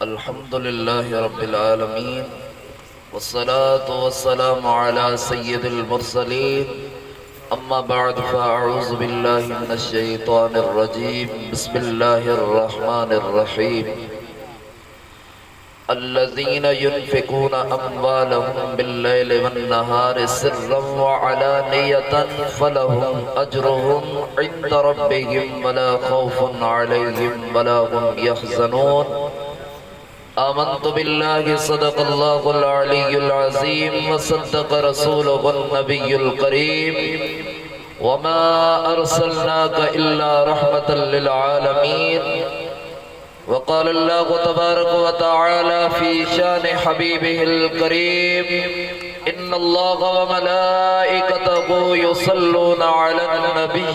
अल्हम्दुलिल्लाहि रब्बिल आलमीन वस्सलातु वस्सलामु अला सय्यिदिल मुरसलीन अम्मा बअद फ़अऊज़ु बिल्लाहि मिनश शैतानिर रजीम बिस्मिल्लाहिर रहमानिर रहीम अल्लज़ीना युनफ़िक़ूना अम्वालहुम बिल्लैलि वन्नहारि सिर्रन व अलानियतन फ़लहुम अज्रुहुम इंद रब्बिहिम वला खौफ़ुन अलैहिम वला हुम यहज़नून। आमन्तु बिल्लाहि सदक़ल्लाहुल अलिय्युल अज़ीम व सद्दक़ रसूलुहुन नबिय्युल करीम व मा अर्सलनाका इल्ला रहमतल लिल आलमीन। वक़ाल अल्लाहु तबारक व तआला फ़ी शान हबीबिहिल करीम इन्नल्लाहा व मलाइकतहु युसल्लूना अलन नबी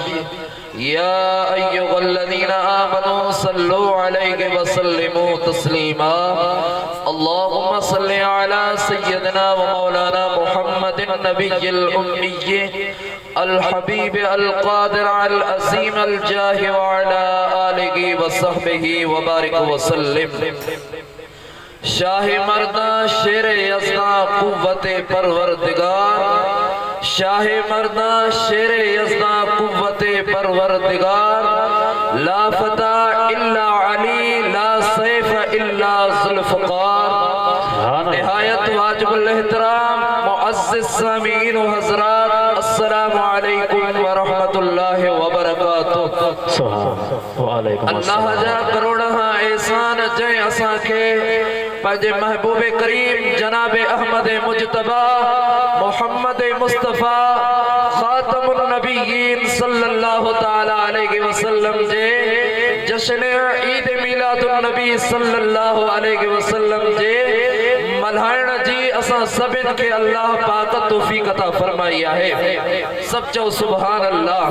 या अय्युहल्लज़ीना आमनू सल्लू अलैहि व सल्लिमू तस्लीमा। अल्लाहुम्मा सल्लि अला सय्यिदिना व मौलाना मुहम्मदिन नबिय्यिल उम्मी अल हबीब अल क़ादिर अल अज़ीम अल जाहि व अला आलिहि व सहबिहि व बारिक व सल्लिम। शाह मर्दा शेर यज़दा कुव्वत परवरदिगार, शाह मर्दा शेर यज़दा कुव्वत परवरदिगार। ला फता इल्ला अली ला सैफ इल्ला ज़ुल्फ़कार। निहायत वाजिबुल एहतराम मुअज़्ज़िज़ सामीईन व हज़रात, अस्सलामु अलैकुम व रहमतुल्लाहि व बरकातुहू। अल्लाह जा करोड़ा एहसान जय असां खे पंहिंजे महबूब करीम जनाब अहमद मुजतबा मोहम्मद मुस्तफ़ा ख़ातमुन नबिय्यीन सल्लल्लाहु तआला अलैहि वसल्लम जे जश्न ईद मिलादुन नबी सल्लल्लाहु अलैहि वसल्लम जे मल्हाइण जी असां सभिन खे अल्लाह पाक तौफ़ीक़ अता फरमाई आहे। सब चओ सुभान अल्लाह।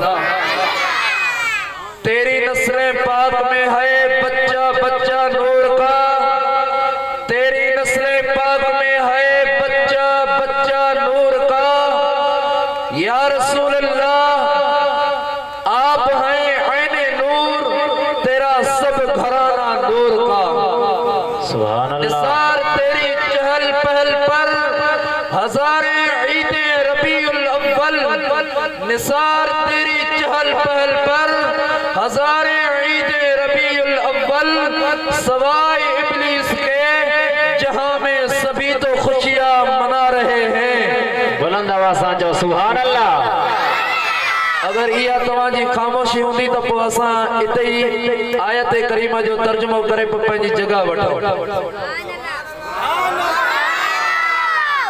तेरी नस्ल पाक में है बच्चा बच्चा नूर का, तेरी नस्ल पाक में है बच्चा बच्चा नूर का। या रसूल अल्लाह आप हैं ऐने नूर, तेरा सब घराना नूर का। सुभान अल्लाह। निसार तेरी चहल पहल पर हज़ारे ईदे रबीउल अव्वल, निसार तेरी चहल पहल पर हज़ारे ईदे रबीउल अव्वल। सवाए इब्लीस के जहां में सभी तो खुशियां मना रहे हैं। बुलंद आवाज़ सां चओ सुभान अल्लाह। अगर इहा तव्हांजी ख़ामोशी हूंदी त पोइ असां इते ई आयत करीमा जो तर्जुमो करे पंहिंजी जगह वठूं।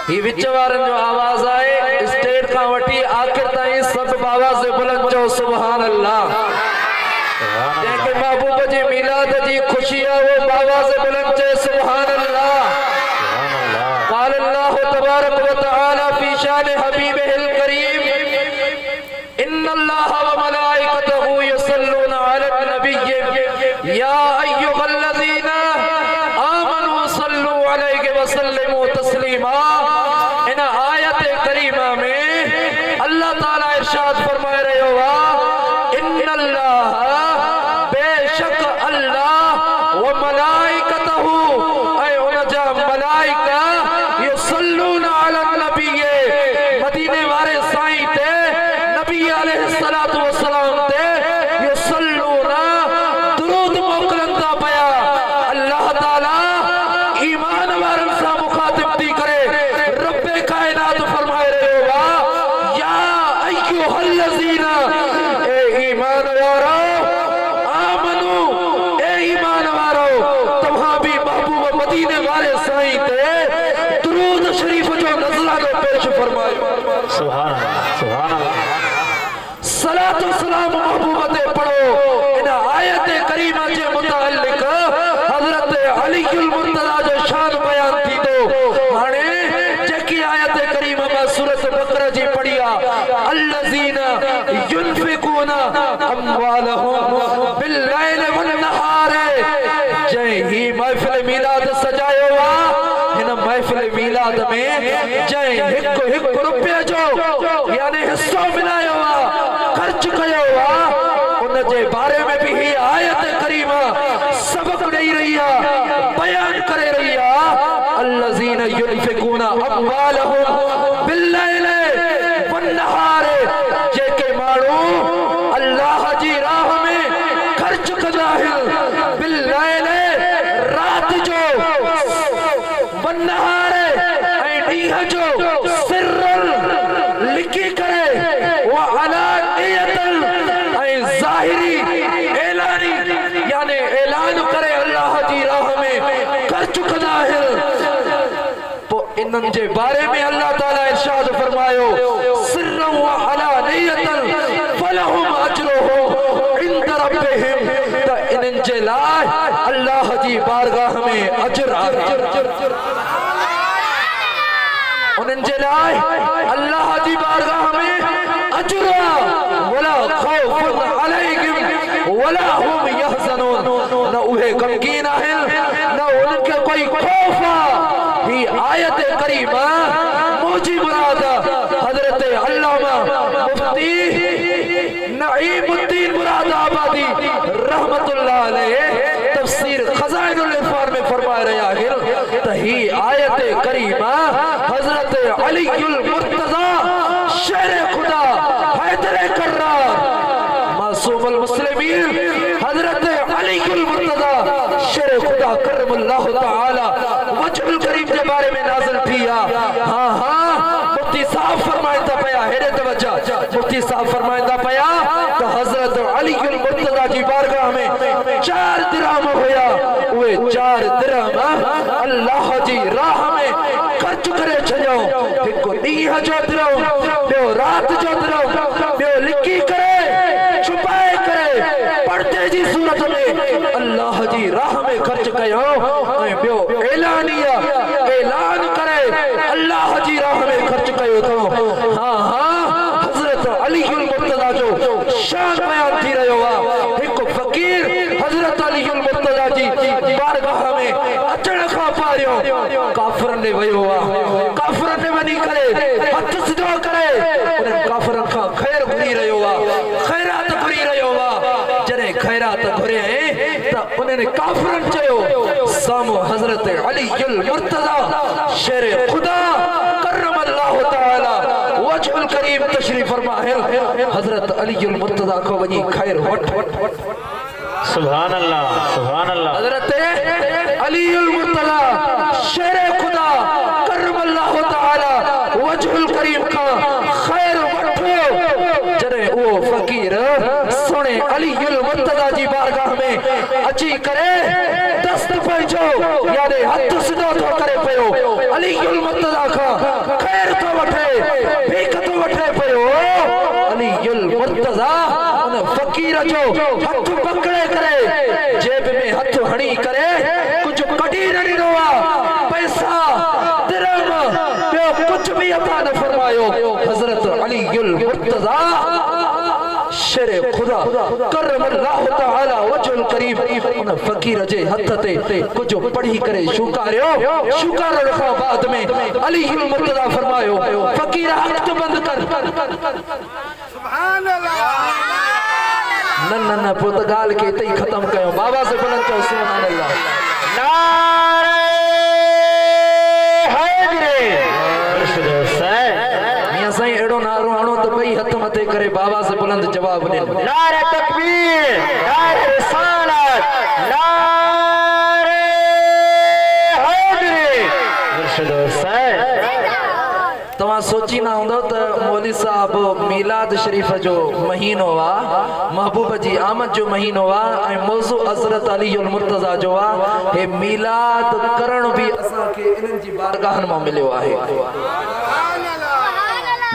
ही विच वारनि जो आवाज़ आहे, स्टेज खां वठी आख़िर ताईं सब आवाज़ बुलंद चओ सुभान अल्लाह। जंहिंखे महबूब जी मिलाद जी खुशी आहे वो आवाज़ बुलंद चए सुभान अल्लाह। क़ाल अल्लाहु तबारक व तआला फ़ी शान हबीबिहिल करीम इन्नल्लाहा व मलाइकतहु युसल्लूना अलन नबिय्य या अय्युहल्लज़ीना आमनू सल्लू अलैहि व सल्लिमू तस्लीमा। इन आयत करीमा में अल्लाह ताला इरशाद फरमाए रहियो आहे इन्नल्लाह बेशक अल्लाह व मलाइकतहु ऐं उन जा मलाइका युसल्लूना अलन नबिय्य मदीने वारे साईं ते नबी अलैहिस्सलातु वस्सलाम ते युसल्लूना दुरूद मोकिलंदा पिया। अल्लाह ताला ईमान वारनि सां मुखातिब थी करे रब्बे कायनात फरमाए रहियो आहे या अय्युहल्लज़ीना ए ईमान वारो आमनू ए ईमान वारो तव्हां भी महबूब मदीने वारे साईं ते दुरूद शरीफ जो नज़रानो पेश फरमायो। सुभान अल्लाह सुभान अल्लाह। सलातो सलाम महबूब ते पढ़ो। इन आयत करीमा जे मुतालिक हज़रत अलीउल मुर्तज़ा जो शान बयान थी तो हाणे जेकी आयत करीमा में सूरत बकरा जी पढ़ी आहे अल्लज़ीना युनफ़िक़ूना अम्वालहुम बिल्लैलि वन्नहार। जंहिं ही महफ़िल मीलाद सजायो आहे हिन महफ़िल मीलाद में जंहिं हिकु हिकु रुपये जो यानी हिस्सो मिलायो आहे खर्च कयो आहे उन जे बारे में भी ही आयत करीमा सबक ॾेई रही आहे, बयान अमवालहुम बिल्लैल वन्नहार, जेके माण्हू अल्लाह जी राह में ख़र्च कंदा आहिनि बिल्लैल रात जो, वन्नहार ऐं ॾींहं जो, सिर्रन लिखी करे, व अलानियतन ऐं ज़ाहिरी ऐलानी यानी ऐलान करे अल्लाह जी राह में ख़र्च कंदा आहिनि। इन्हनि जे बारे में अल्लाह ताला इरशाद फरमायो, सिर्रन व अलानियतन फलहुम अजरुहुम इंद रब्बिहिम, त इन्हनि जे लाइ अल्लाह जी बारगाह में अजर आहे। उन्हनि जे लाइ अल्लाह जी बारगाह में अजर आहे। वला खौफुन अलैहिम वला हुम यहज़नून, न उहे गमगीन आहिनि न उन्हनि खे कोई खौफ आहे। ही आयत करीमा मौजी मुराद हजरत अल्लामा मुफ्ती नईमुद्दीन मुराद आबादी रहमतुल्लाह अलैह तफसीर खज़ाइनुल इरफान में फरमा रहा है त ही आयत करीमा हजरत अलीउल मुर्तज़ा शेर खुदा हैदर कर्रार मासूमुल मुस्लिमीन हजरत अलीउल मुर्तज़ा शेर खुदा करमुल्लाहु तआला वजहुल करीम के बारे में नाज़िल थी। हाँ हाँ मुफ्ती साहब फरमाइंदा पया, हेरे तवज्जो, मुफ्ती साहब फरमाइंदा पया तो हजरत अलीउल मुर्तज़ा की बारगाह में 4 दिरहम हुया, उहे 4 दिरहम अल्लाह जी राह में खर्च करे छॾियो। हिकु ॾींहं जो दिरहम, ॿियो रात जो दिरहम, ॿियो लिखी करे छुपाए करे पर्दे जी सूरत में अल्लाह जी राह में खर्च कयो, ऐं ॿियो ऐलानिया ऐलान करे अल्लाह जी राह में खर्च कयो थो। हाँ हाँ हजरत अलीउल मुर्तज़ा जो शान बयान थी रहियो आहे। हिकु फ़कीर हजरत अलीउल मुर्तज़ा जी बारगाह में अचण खां पहिरियों काफ़िरनि ॾे वियो आहे। काफ़िरनि ॾे वञी करे हथ सिधो करे उन्हनि काफ़िरनि खां ख़ैर घुरी रहियो आहे, ख़ैरात घुरी रहियो आहे। जॾहिं ख़ैरात घुरियई त उन्हनि काफ़िरनि चयो, साम्हूं हजरत अलीउल मुर्तज़ा शेर खुदा करमल्लाहु तआला वजहुल करीम तशरीफ फरमा है। हजरत अलीउल मुर्तज़ा को वञी ख़ैर वठ। सुभान अल्लाह, सुभान अल्लाह। हजरत अलीउल मुर्तज़ा शेर खुदा करमल्लाहु तआला वजहुल करीम का ख़ैर वठो। जॾहिं उहो फ़कीर सुणे अलीउल मुर्तज़ा जी बारगाह में अची करे दस्त पंहिंजो यानी हथ सिधो थो करे पियो, अलीउल मुर्तज़ा खां ख़ैर थो वठे, भीख थो वठे पियो। अलीउल मुर्तज़ा उन फ़कीर जो हथ पकड़े करे जेब में हथ हणी करे कुझु कढी न ॾिनो आहे, पैसा दिरहम ॿियो कुझु बि अता न फरमायो। हज़रत अलीउल मुर्तज़ा शेर खुदा करमल्लाहु तआला वजहुल करीम उन फ़कीर जे हथ ते कुझु पढ़ी करे शुकारियो। शुकारण खां बाद में अलीउल मुर्तज़ा फरमायो, फ़कीर हथ बंद कर। सुभान अल्लाह। न न न पोइ त ॻाल्हि खे हिते ई ख़तम कयो। बाबा से बुलंद कयो सुभान अल्लाह। नारे हैदरे मियां साईं अहिड़ो नारो हणो त ॿई हथ मथे करे बाबा से बुलंद जवाब ॾियनि। नारे तकबीर, नारे रिसालत, नारे हैदरे मुर्शिद हुसैन। तव्हां सोची ना हूंदो त मौलवी साहब मीलाद शरीफ जो महीनो आहे, महबूब जी आमद जो महीनो आहे ऐं मौज़ू हज़रत अलीउल मुर्तज़ा जो आहे। हे मीलाद करण बि असांखे इन्हनि जी बारगाहनि मां मिलियो आहे।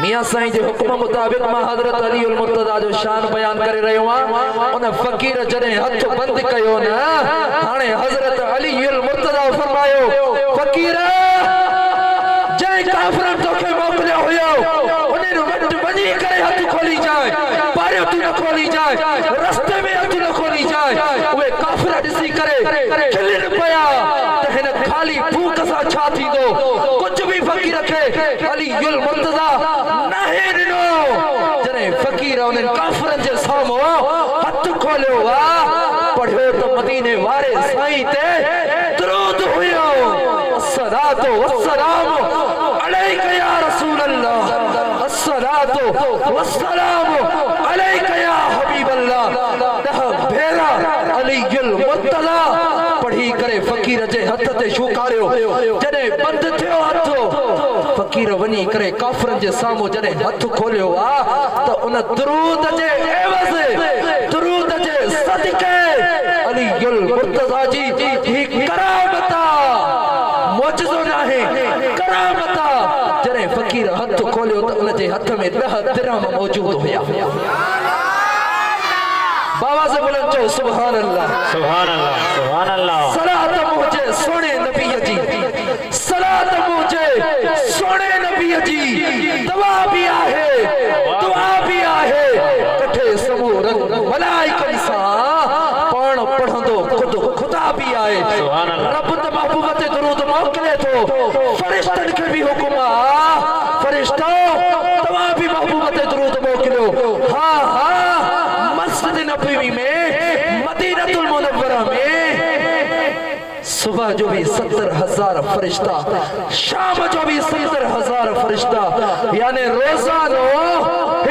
मियां साईं जे हुक्म मुताबिक़ मां हज़रत अलीउल मुर्तज़ा जो शान बयान करे रहियो आहियां। उन फ़कीर जॾहिं हथ बंदि कयो न, हाणे हज़रत अलीउल मुर्तज़ा फरमायो, फ़कीर जंहिं काफ़िरनि तोखे मोकिलियो हुयो उन्हनि वटि वञी करे हथ खोली जाए, पारियो तूं न खोली जाए, रस्ते में हथ न खोली जाए। उहे काफ़िर ॾिसी करे खिलनि पिया त हिन ख़ाली फूक सां छा थींदो। कुझु बि फ़कीर खे अलीउल मुर्तज़ा नाहे ॾिनो। जॾहिं फ़कीर उन्हनि काफ़िरनि जे साम्हूं हथ खोलियो आहे, पढ़ियो त मदीने वारे साईं ते दुरूद हुयो, अस्सलातु वस्सलाम अलैहि वस्सलाम अलैका या हबीब अल्लाह दह भेरा अलीयुल मुर्तज़ा पढ़ी करे फ़कीर जे हथ ते शुकारियो जने बंद थियो हथ फ़कीर वनी करे काफरन जे सामो जने हथ खोलियो आ तो उन दरूद जे एवज़ दरूद जे सदके अलीयुल मुर्तज़ा जी ही करामता मोजज़ो नाहे करामता जने फ़कीर हथ खोलियो तो उन जे हथ में 10 दिरहम मौजूद हुया बाबा से बुलंद चो सुभान अल्लाह सुभान अल्लाह सुभान अल्लाह सलात मुझे सोने नबी जी सलात मुझे सोने नबी जी दवा भी आहे दुआ भी आहे कठे समूर मलाइकन सा पण पढ़ंदो खुद खुदा भी आए सुभान अल्लाह रब त महबूब ते दरूद मोकले तो फरिश्तन के भी हुक्म आ फरिश्तो दवा भी महबूब ते दरूद मोकलियो हां हां मस्जिद नबवी में मदीनतुल मुनव्वरा में सुबह जो भी 70,000 फरिश्ता शाम जो भी 70,000 फरिश्ता यानी रोजानो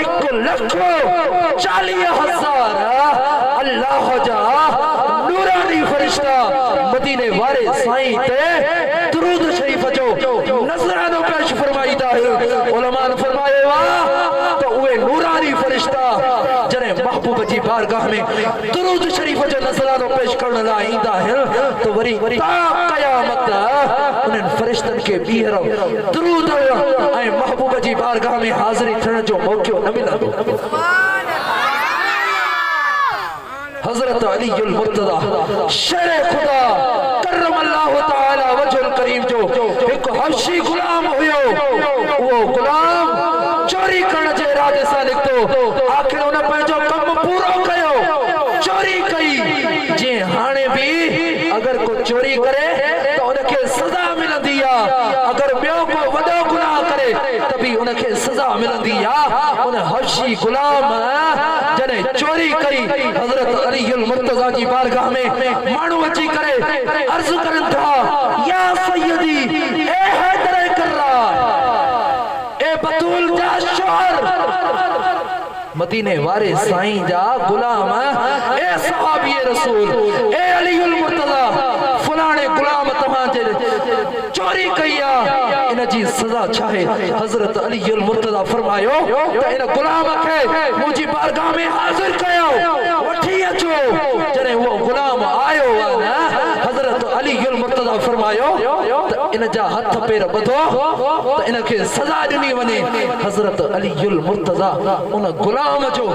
1,40,000 अल्लाह जा नूरानी फरिश्ता मदीने वारे साईं ते दुरूद शरीफ जो नजरानो पेश फरमाईदा है उलमा ने फरमाए वाह तो वे नूरानी फरिश्ता जने महबूब जी बारगाह में दुरूद शरीफ जो नजरानो पेश करने ला इंदा है तो वरी ता कयामत उन फरिश्तन के बीहर दुरूद ऐ महबूब जी बारगाह में हाजिरी थियण जो मौको न मिलंदो हजरत अलीयुल मुर्तज़ा शेर खुदा करमल्लाहु तआला वजहुल करीम जो एक हबशी गुलाम हुयो वो गुलाम चोरी करण जे इरादे सां निकतो आखिर उन पंहिंजो कम पूरो कयो चोरी कई जे हाणे भी अगर को चोरी करे तो उनके सजा मिलंदी आ अगर ॿियो को वॾो गुनाह करे त भी उनके सजा मिलंदी आ उन हबशी गुलाम जने चोरी कई हजरत अलीयुल मुर्तज़ा जी बारगाह में माण्हू अची करे अर्ज़ करन था या सय्यदी ए हैदर कर्रार ए बतूल जा शोहर मदीने वारे साईं जा गुलाम ए सहाबी रसूल ए अलीयुल मुर्तज़ा फलाणे गुलाम तव्हां जे चोरी कई आ इन जी सजा छाहे हजरत अलीयुल मुर्तज़ा फरमायो त इन गुलाम खे मुंहिंजी बारगाह में हाज़िर कयो वठी अचो जने वो गुलाम आयो हजरत अलीयुल मुर्तज़ा फरमायो त इन जा हथ पैर ॿधो त इन खे सजा ॾिनी वञे हजरत अलीयुल मुर्तज़ा उन गुलाम जो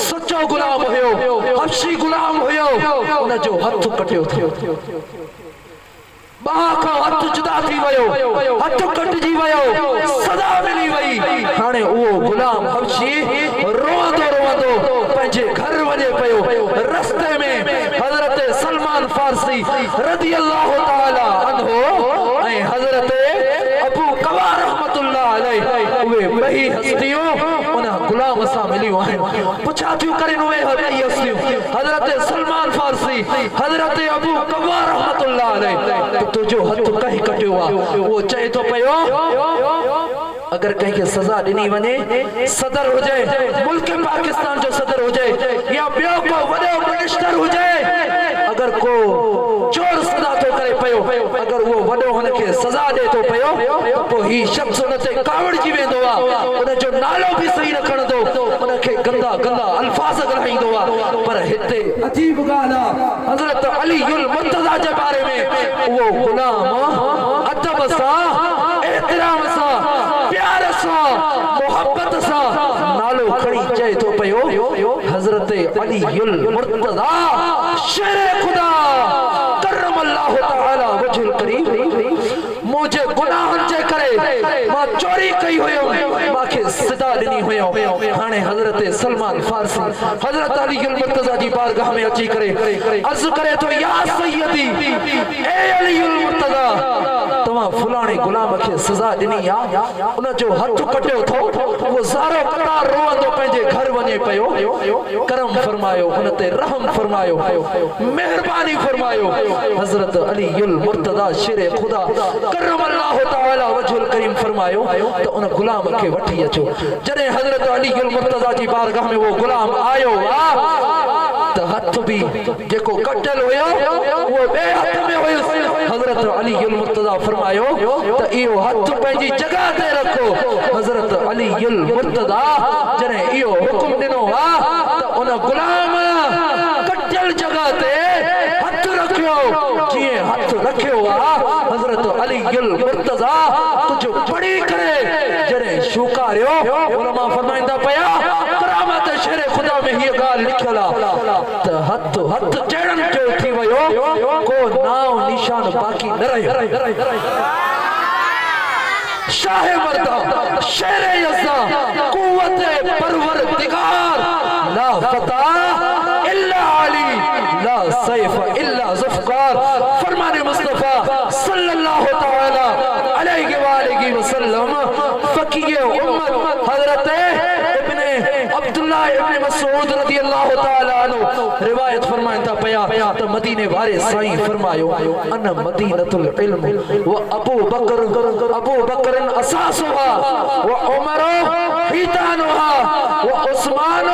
सच्चो गुलाम हुयो हबशी गुलाम हुयो उन जो हथ कटियो थियो बाका हथ जुदा थी वयो हथ कटजी वयो सदा मिली वई हाणे वो गुलाम हबशी रोंदो रोंदो पंहिंजे घर वञे पियो रस्ते में हजरत सलमान फारसी रज़ी अल्लाह ताला अन्हु ऐं हजरत अबू कवा रहमतुल्लाह अलैह उहे ॿई हस्तियों उन गुलाम सां मिलियूं आहिनि पुछा थियूं करे उहे ॿई हस्तियूं हजरत सलमान फारसी हजरत अबू कवा रहमतुल्लाह अलैह तुझो हथ कहीं कटियो आ वो चए तो पियो अगर कहीं के सजा ॾिनी वञे सदर हुजे मुल्क पाकिस्तान जो सदर हुजे या ॿियो को वॾो मिनिस्टर हुजे अगर को चोर सदा तो करे पियो अगर वो वॾो हुनखे सजा ॾे तो पियो तो पोइ ही शख्स हुन ते कावड़जी वेंदो आ उन जो नालो भी सही न खणंदो उनखे गंदा गंदा अल्फाज ॻाल्हाईंदो आ पर हिते अजीब ॻाल्हि आ हजरत अलीयुल मुर्तज़ा जे बारे में वो गुलाम अदब सां एहतराम सां प्यार सां मोहब्बत सां नालो खणी चए तो पियो हजरत अलीयुल मुर्तज़ा शेर खुदा करमल्लाहु तआला वजहुल करीम मुझे गुनाहन जे करे मां चोरी कई हुयो माखे सजा ॾिनी हुयो हाणे हजरत सलमान फारसी हजरत अलीयुल मुर्तज़ा जी बारगाह में अची करे अर्ज़ करे तो या सय्यदी ए अलीयुल मुर्तज़ा तव्हां फलाणे हाणे गुलाम खे सज़ा ॾिनी आहे उन जो हथ कटियो थो वो ज़ारो कतार रोअंदो पंहिंजे घर वञे पियो करम फरमायो उन ते रहम फरमायो मेहरबानी फरमायो हज़रत अलीउल मुर्तज़ा शेर खुदा करम अल्लाह ताला वजहुल करीम फरमायो त उन गुलाम खे वठी अचो जॾहिं हज़रत अलीउल मुर्तज़ा जी बारगाह में वो गुलाम आयो त हथ भी जेको कटल हुयो वो बे हथ में हुयो हज़रत अलीउल मुर्तज़ा फरमायो त इहो हथ पंहिंजी जगह ते रखो हज़रत अलीउल मुर्तज़ा जॾहिं इहो हुकुम ॾिनो त उन गुलाम कटल जगह ते हथ रखियो जीअं हथ रखियो हज़रत अलीउल मुर्तज़ा कुझु पढ़ी करे जॾहिं शुकारियो उलमा फरमाईंदा पिया करामत शेर खुदा में हीअ ॻाल्हि लिखियल आहे त हथ चढ़ण जो थी वियो को नाव निशान बाक़ी न रहियो शाह मर्दा शेर यज़्ज़ा कुव्वत परवरदिगार ला फता इल्ला अली ला सैफ इल्ला ज़ुफ़्कार फरमाने मुस्तफा सल्लल्लाहु तआला अलैहि वालिहि वसल्लम फकीह उम्मत हज़रत इब्न अब्दुल्लाह इब्न मसऊद रज़ियल्लाहु तआला अन्हु रिवायत फरमाइंदा पिया त मदीने वारे साईं फरमायो अन मदीनतुल इल्म व अबू बकर असासुहा व उमर हितानुहा व उस्मान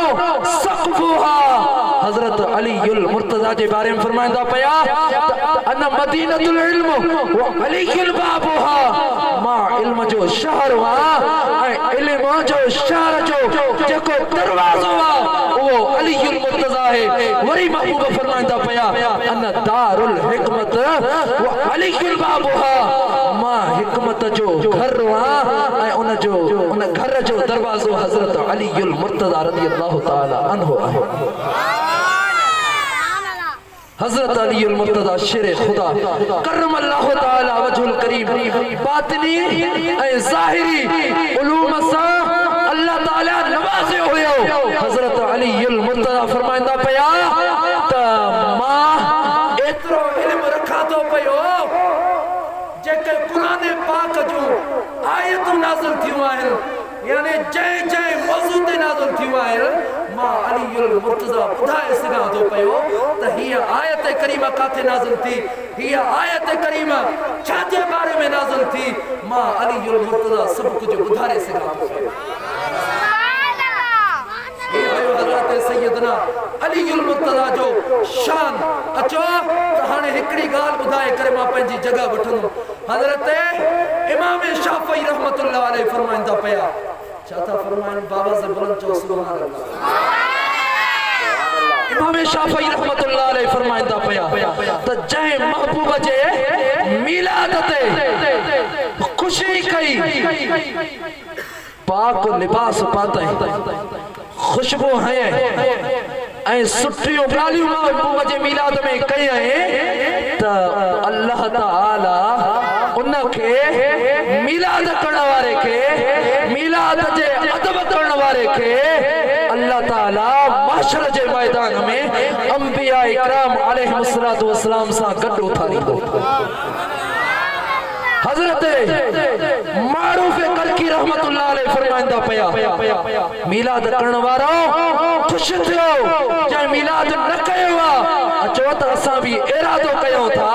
सक़फुहा हज़रत अलीउल मुर्तज़ा जे बारे में फरमाइंदा पिया अन मदीनतुल इल्म व अलीउल बाबुहा मां इल्म जो शहर ऐं इल्म जो शहर जो जेको दरवाज़ो वो अलीउल मुर्तज़ा है वरी महबूब फरमाइंदा पिया अन दारुल हिकमत व अलीउल बाबुहा मां हिकमत जो घर ऐं उन घर जो दरवाज़ो हज़रत अलीउल मुर्तज़ा रज़ियल्लाहु ताला अन्हु आहे हज़रत अलीउल मुर्तज़ा शेर खुदा करम अल्लाह ताला वजहुल करीम बातिनी ऐं ज़ाहिरी उलूम सां अल्लाह ताला नवाज़ियो हुयो हज़रत अलीउल मुर्तज़ा फरमाइंदा पिया त मां एतिरो इल्म रखां थो पियो जेके क़ुरान पाक जूं आयतूं नाज़िल थियूं आहिनि यानी जंहिं मौज़ू ते नाज़िल थियूं आहिनि मां अलीउल मुर्तज़ा ॿुधाए सघां थो पियो त हीअ आयत करीमा काथे नाज़िल थी हीअ आयत करीमा छा जे बारे में नाज़िल थी मां अलीउल मुर्तज़ा सभु कुझु ॿुधाए सघां थो पियो हज़रत सैयदना अलीउल मुर्तज़ा जो शान अचो त हाणे हिकिड़ी ॻाल्हि ॿुधाए करे मां पंहिंजी जॻह वठंदुमि हज़रत इमाम शाफ़ी रहमतुल्लाह अलैहि फरमाइंदा पिया छा था फरमाइनि बाबा से बुलंद चओ सुभान अल्लाह इमाम शाफ़ी रहमतुल्लाह अलैहि फरमाइंदा पिया त जंहिं महबूब जे मीलाद ते ख़ुशी कई पाक लिबास पातई खुशबू है ऐं सुठियूं ॻाल्हियूं महबूब जे मीलाद में कयई त अल्लाह ताला उनखे मीलाद करण वारे खे मीलाद जे अदब करण वारे खे अल्लाह ताला महशर जे मैदान में अंबिया इकराम अलैहिस्सलातु वस्सलाम सां गॾु उथारींदो हज़रत मारूफ करकी रहमतुल्लाह अलैहि फरमाइंदा पिया मीलाद करण वारो ख़ुश थियो जंहिं मीलाद न कयो अचो त असां भी इरादो कयूं था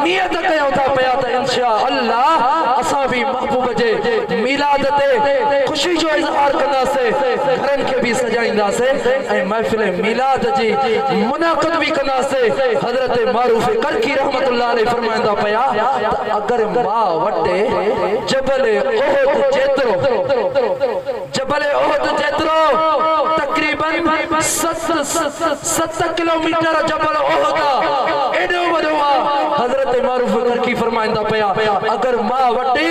नियत कयूं था पिया त इंशा अल्लाह असां भी महबूब जे मीलाद ते ख़ुशी जो इज़हार कंदासीं घरनि खे भी सजाईंदासीं ऐं महफ़िल मीलाद जी मुनाक़िद भी कंदासीं हज़रत मारूफ करकी रहमतुल्लाह अलैहि फरमाइंदा पिया त अगर मां वटे जबल ओहद जेतिरो तकरीबन 7 किलोमीटर जबल ओहद एॾो वॾो आहे हज़रत मारूफ करकी फरमाइंदा पिया अगर मां वटे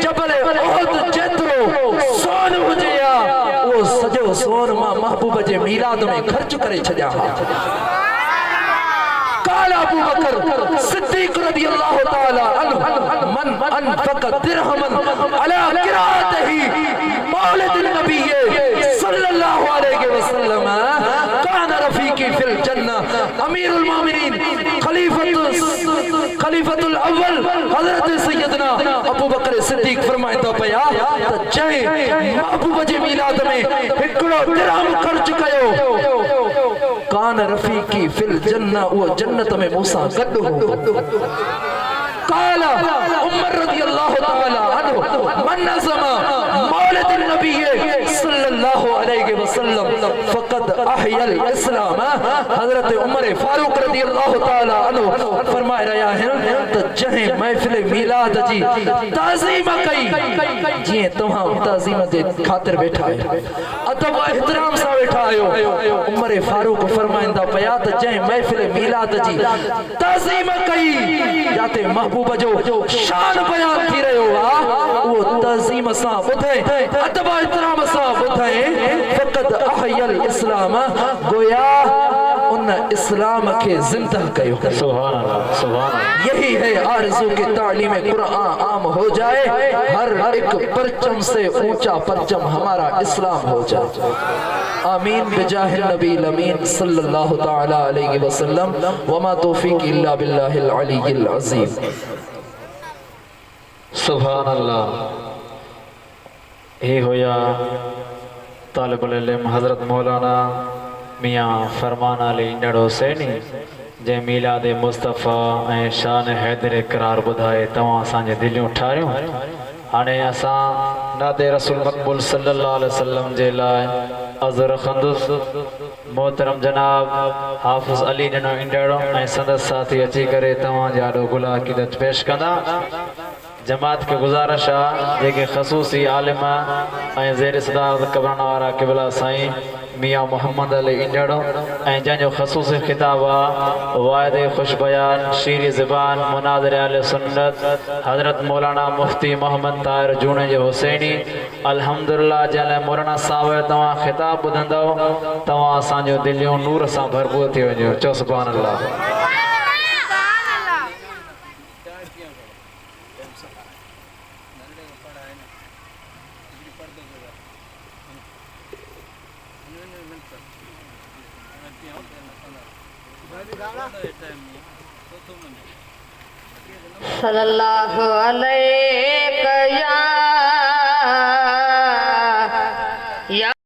जबल ओहद जेतिरो सोन हुजे वो सॼो सोन मां महबूब जे मीलाद में ख़र्च करे छॾियां قال ابو بكر صديق رضي الله تعالى عنه من انفق درهما على قراءته مولد النبي صلى الله عليه وسلم كان रफीकी फिल जन्नह। अमीरुल मोमिनीन खलीफतुल अव्वल हजरत सैयदना अबू बकर सिद्दीक फरमाइंदा पिया त जंहिं महबूब जे मीलाद में हिकिड़ो दिरहम ख़र्च कयो कान रफीकी फिल जन्नह, वो जन्नत में मूंसां गॾु हो। काला उमर रज़ियल्लाहु तआला अन्हु मन नज़मा मौलिद नबी सल्लल्लाहु अलैहि वसल्लम फ़क़द अहयल इस्लाम। हज़रत उमर फारूक रज़ियल्लाहु तआला अन्हु फरमाए रहिया आहिनि त जंहिं महफ़िल मीलाद जी ताज़ीम कई, जीअं तव्हां ताज़ीम जे ख़ातिर वेठा आहियो, अदब एहतराम सां वेठा आहियो, उमर फारूक फरमाईंदा पिया त जंहिं महफ़िल मीलाद जी ताज़ीम कई जाते महबूब जो शान बयान थी रहियो आहे, उहो ताज़ीम सां ॿुधे, अदब एहतराम सां ॿुधे, फ़क़द अहयल इस्लाम, गोया उन इस्लाम के जिंदा कयो। सुभान अल्लाह, सुभान अल्लाह। यही है आरज़ू के तालीम कुरान आम हो जाए, हर एक परचम से ऊंचा परचम हमारा इस्लाम हो जाए। आमीन बिजाह नबी अमीन सल्लल्लाहु तआला अलैहि वसल्लम। वमा तौफीक इल्ला बिल्लाहिल अलीय्यिल अज़ीम। सुभान अल्लाह। ये होया तालिबुल इल्म हज़रत मौलाना मियाँ फरमान अली इंदड़ हुसैनी जे मीलाद मुस्तफ़ा ऐं शान हैदर इकरार ॿुधाए तव्हां असांजे दिलियूं ठारियूं। हाणे असां नाते रसूल मक़बूल सल्लल्लाहु अलैहि वसल्लम जे लाइ अज़र खंदुस मोहतरम जनाब हाफ़िज़ अली ॼणो इंदड़ ऐं संदसि साथी अची करे तव्हां जा ॾो गुला अक़ीदत पेश कंदा। जमात के गुज़ारिश आहे जेके ख़सूसी आलिम ऐं ज़ेर सदारत कबराना वारा क़िबला साईं मियाँ मोहम्मद अली इंदड़ ऐं जंहिंजो ख़सूसी ख़िताब आहे वाइदे ख़ुश बयान शीरी ज़बान मुनाज़िर अहले सुन्नत हज़रत मौलाना मुफ्ती मोहम्मद ताहिर जूने जो हुसैनी। अल्हम्दुलिल्लाह जंहिं मौलाना साहिब तव्हां ख़िताब ॿुधंदव तव्हां असांजो दिलियूं नूर सां भरपूर थी वञो। चओ सुभान अल्लाह। सल्लल्लाहु अलैहि